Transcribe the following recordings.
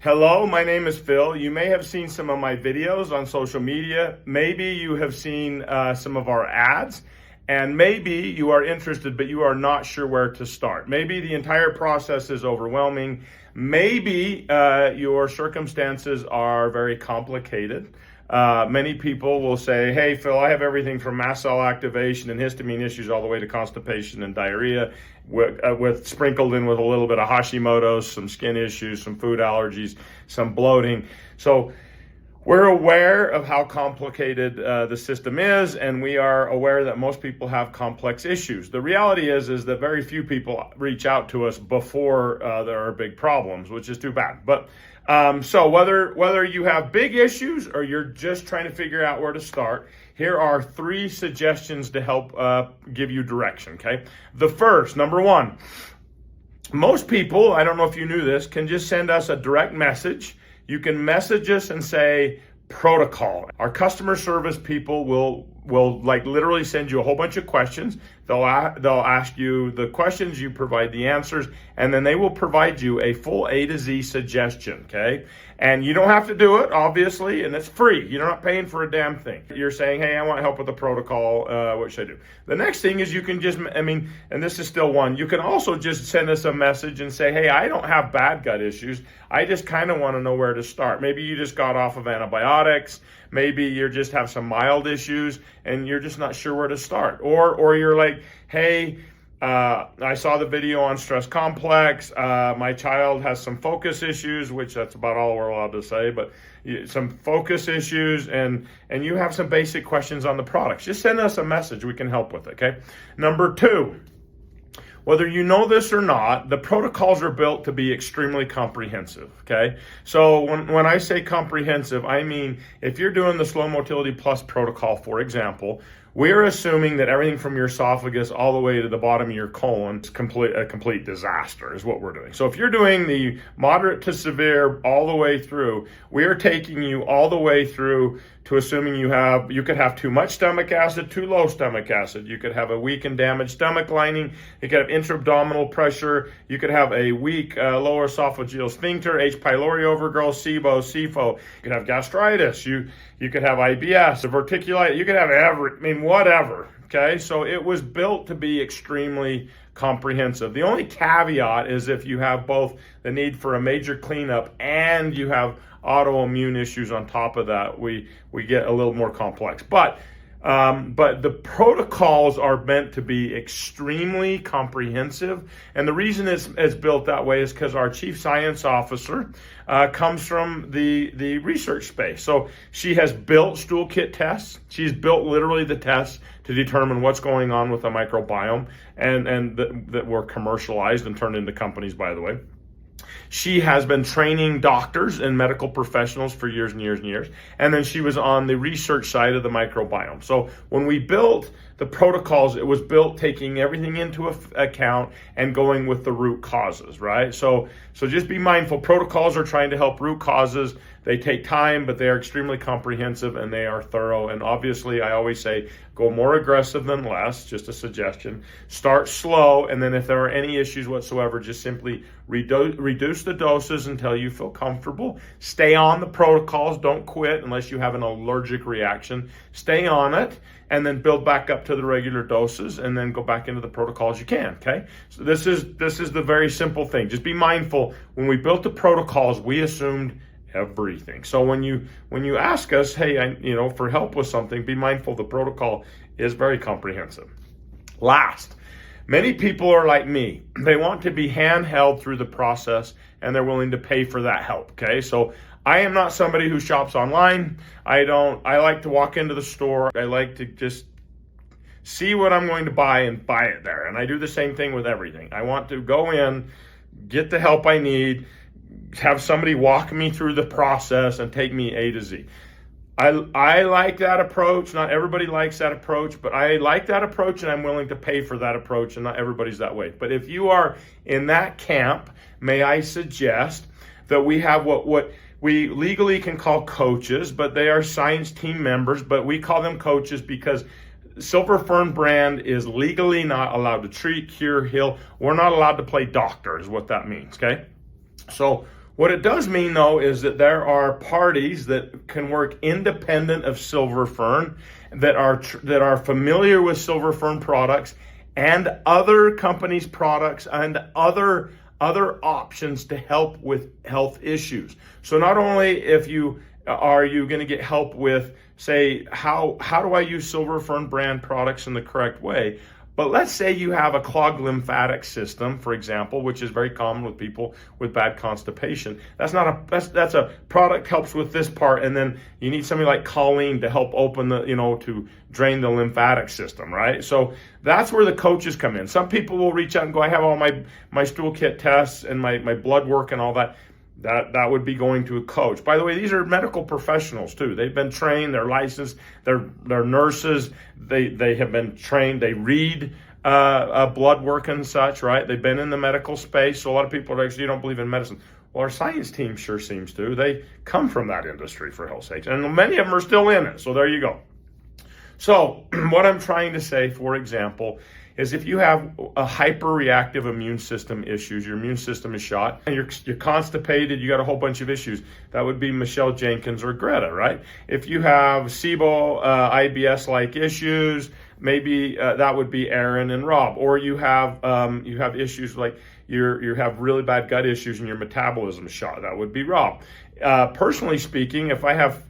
Hello, my name is Phil. You may have seen some of my videos on social media. Maybe you have seen some of our ads, and maybe you are interested, but you are not sure where to start. Maybe the entire process is overwhelming. Maybe your circumstances are very complicated. Many people will say, hey, Phil, I have everything from mast cell activation and histamine issues all the way to constipation and diarrhea, with sprinkled in with a little bit of Hashimoto's, some skin issues, some food allergies, some bloating. So we're aware of how complicated the system is, and we are aware that most people have complex issues. The reality is that very few people reach out to us before there are big problems, which is too bad. But so whether you have big issues or you're just trying to figure out where to start, here are 3 suggestions to help give you direction, okay? The first, number 1, most people, I don't know if you knew this, can just send us a direct message. You can message us and say protocol. Our customer service people will like literally send you a whole bunch of questions. They'll ask you the questions, you provide the answers, and then they will provide you a full A to Z suggestion, okay? And you don't have to do it, obviously, and it's free. You're not paying for a damn thing. You're saying, hey, I want help with the protocol, what should I do? The next thing is you can just, and this is still one, you can also just send us a message and say, hey, I don't have bad gut issues. I just kind of want to know where to start. Maybe you just got off of antibiotics. Maybe you just have some mild issues and you're just not sure where to start. Or you're like, hey, I saw the video on stress complex. My child has some focus issues, which that's about all we're allowed to say, but some focus issues, and you have some basic questions on the products. Just send us a message. We can help with it, okay? Number 2, whether you know this or not, the protocols are built to be extremely comprehensive, okay? So when I say comprehensive, I mean if you're doing the Slow Motility Plus protocol, for example, we're assuming that everything from your esophagus all the way to the bottom of your colon is a complete disaster is what we're doing. So if you're doing the moderate to severe all the way through, we're taking you all the way through to assuming you could have too much stomach acid, too low stomach acid. You could have a weak and damaged stomach lining. You could have intra-abdominal pressure. You could have a weak lower esophageal sphincter, H. pylori overgrowth, SIBO, SIFO. You could have gastritis. You could have IBS, diverticulitis. You could have whatever. Okay, so it was built to be extremely comprehensive. The only caveat is if you have both the need for a major cleanup and you have autoimmune issues on top of that, we get a little more complex. But the protocols are meant to be extremely comprehensive. And the reason it's built that way is because our chief science officer comes from the research space. So she has built stool kit tests. She's built literally the tests to determine what's going on with the microbiome, and that were commercialized and turned into companies, by the way. She has been training doctors and medical professionals for years and years and years. And then she was on the research side of the microbiome. So when we built the protocols, it was built taking everything into account and going with the root causes, right? So just be mindful. Protocols are trying to help root causes. They take time, but they are extremely comprehensive and they are thorough. And obviously, I always say, go more aggressive than less, just a suggestion. Start slow, and then if there are any issues whatsoever, just simply reduce the doses until you feel comfortable. Stay on the protocols. Don't quit unless you have an allergic reaction. Stay on it, and then build back up to the regular doses, and then go back into the protocols you can, okay? So this is the very simple thing. Just be mindful. When we built the protocols, we assumed everything. So when you ask us, hey, for help with something, be mindful the protocol is very comprehensive. Last, many people are like me. They want to be handheld through the process, and they're willing to pay for that help, okay? So I am not somebody who shops online. I like to walk into the store. I like to just see what I'm going to buy and buy it there. And I do the same thing with everything. I want to go in, get the help I need, have somebody walk me through the process and take me A to Z. I like that approach. Not everybody likes that approach, but I like that approach, and I'm willing to pay for that approach, and not everybody's that way. But if you are in that camp, may I suggest that we have what we legally can call coaches, but they are science team members, but we call them coaches because Silver Fern brand is legally not allowed to treat, cure, heal. We're not allowed to play doctor is what that means, okay? So What it does mean, though, is that there are parties that can work independent of Silver Fern that are familiar with Silver Fern products and other companies' products and other options to help with health issues. So not only are you going to get help with, say, how do I use Silver Fern brand products in the correct way? But let's say you have a clogged lymphatic system, for example, which is very common with people with bad constipation. That's a product helps with this part, and then you need something like choline to help open to drain the lymphatic system, right? So that's where the coaches come in. Some people will reach out and go, I have all my stool kit tests and my blood work and all that. That would be going to a coach. By the way, these are medical professionals too. They've been trained, they're licensed, they're nurses, they have been trained, they read blood work and such, right? They've been in the medical space. So a lot of people are like, you don't believe in medicine. Well, our science team sure seems to. They come from that industry, for hell's sakes. And many of them are still in it. So there you go. So what I'm trying to say, for example, is if you have a hyperreactive immune system issues, your immune system is shot, and you're constipated, you got a whole bunch of issues, that would be Michelle Jenkins or Greta, right? If you have SIBO, IBS-like issues, maybe that would be Aaron and Rob. Or you have issues like you have really bad gut issues and your metabolism is shot, that would be Rob. Personally speaking, if I have,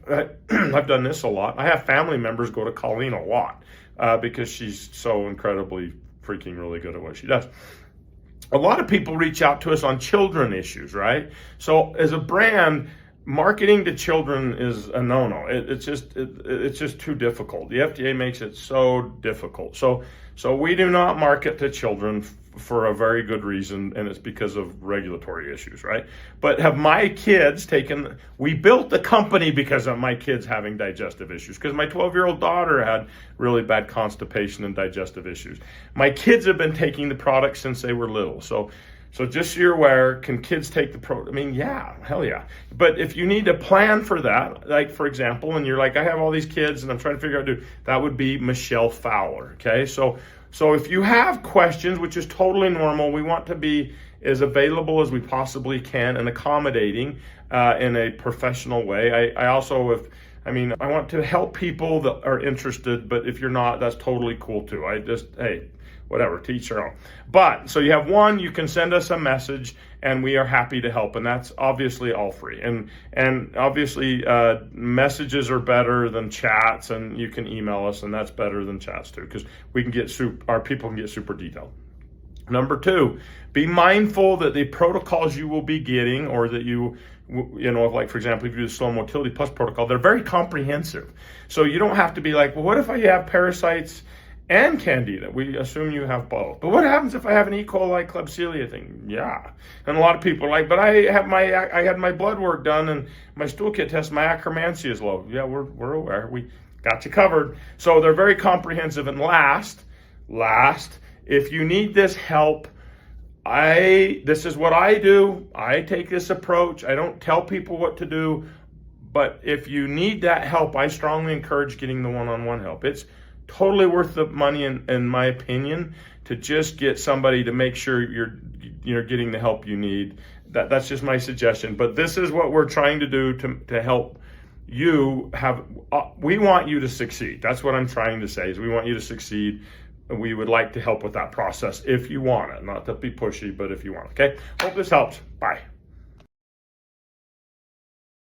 I've done this a lot, I have family members go to Colleen a lot. Because she's so incredibly freaking really good at what she does. A lot of people reach out to us on children issues, right? So as a brand, marketing to children is a no-no. It's just too difficult. The FDA makes it so difficult. So we do not market to children for a very good reason, and it's because of regulatory issues, right? But have my kids we built the company because of my kids having digestive issues, because my 12-year-old daughter had really bad constipation and digestive issues. My kids have been taking the product since they were little. So just so you're aware, can kids take the product? I mean, yeah, hell yeah. But if you need a plan for that, like for example, and you're like, I have all these kids and I'm trying to figure out what to do, that would be Michelle Fowler, okay? So if you have questions, which is totally normal, we want to be as available as we possibly can and accommodating in a professional way. I want to help people that are interested, but if you're not, that's totally cool too. Whatever, to each their own. But, so you have one, you can send us a message and we are happy to help. And that's obviously all free. And obviously messages are better than chats, and you can email us, and that's better than chats too, because we can get our people can get super detailed. Number two, be mindful that the protocols you will be getting, or that like for example, if you do the slow motility plus protocol, they're very comprehensive. So you don't have to be like, well, what if I have parasites and candida? We assume you have both. But what happens if I have an E. coli Klebsiella thing? Yeah. And a lot of people are like, but I had my blood work done and my stool kit test, my Akkermansia is low. Yeah, we're aware. We got you covered. So they're very comprehensive. And last, if you need this help, this is what I do. I take this approach. I don't tell people what to do. But if you need that help, I strongly encourage getting the one-on-one help. It's totally worth the money, in my opinion, to just get somebody to make sure you're getting the help you need. That's just my suggestion. But this is what we're trying to do to help you have. We want you to succeed. That's what I'm trying to say, is we want you to succeed. We would like to help with that process if you want it. Not to be pushy, but if you want. Okay. Hope this helps. Bye.